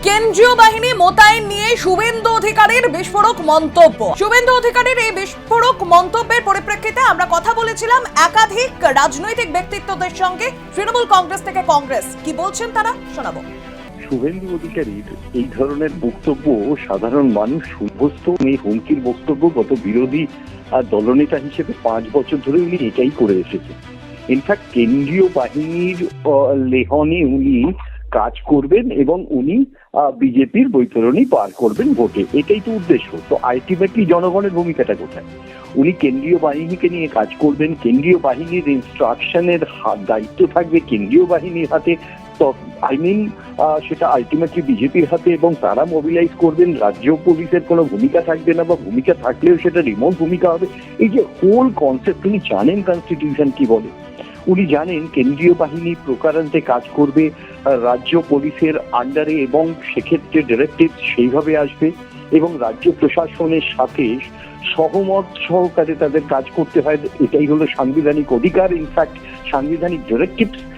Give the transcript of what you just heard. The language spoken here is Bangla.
কেন্দ্রীয় বাহিনী মোতায়েন নিয়ে শুভেন্দু অধিকারীর বিস্ফোরক মন্তব্য। শুভেন্দু অধিকারীর এই বিস্ফোরক মন্তব্যের পরিপ্রেক্ষিতে আমরা কথা বলেছিলাম একাধিক রাজনৈতিক ব্যক্তিত্বদের সঙ্গে। তৃণমূল কংগ্রেস থেকে কংগ্রেস কি বলছেন তারা শোনাবো। শুভেন্দু অধিকারীর এই ধরনের বক্তব্য সাধারণ মানুষ অভ্যস্ত। এই হুমকির বক্তব্য গত বিরোধী দলনেতা হিসেবে 5 বছর ধরে উনি এটাই করে এসেছেন। ইনফ্যাক্ট কেন্দ্রীয় বাহিনীর লেহনে উনি কাজ করবেন এবং উনি বিজেপির বৈতরণী পার করবেন ভোটে, এটাই তো উদ্দেশ্য। তো আলটিমেটলি জনগণের ভূমিকাটা কোথায়? উনি কেন্দ্রীয় বাহিনীকে নিয়ে কাজ করবেন, কেন্দ্রীয় বাহিনীর ইনস্ট্রাকশনের দায়িত্ব থাকবে কেন্দ্রীয় বাহিনীর হাতে। তো সেটা আলটিমেটলি বিজেপির হাতে এবং তারা মোবিলাইজ করবেন। রাজ্য পুলিশের কোনো ভূমিকা থাকবে না, বা ভূমিকা থাকলেও সেটা রিমোট ভূমিকা হবে। এই যে হোল কনসেপ্ট, উনি জানেন কনস্টিটিউশন কি বলে, উনি জানেন কেন্দ্রীয় বাহিনী প্রকারান্তে কাজ করবে রাজ্য পুলিশের আন্ডারে, এবং সেক্ষেত্রে ডিরেক্টিভ সেইভাবে আসবে এবং রাজ্য প্রশাসনের সাথে সহমত সহকারে তাদের কাজ করতে হয়। এটাই হলো সাংবিধানিক অধিকার। ইনফ্যাক্ট সাংবিধানিক ডিরেক্টিভ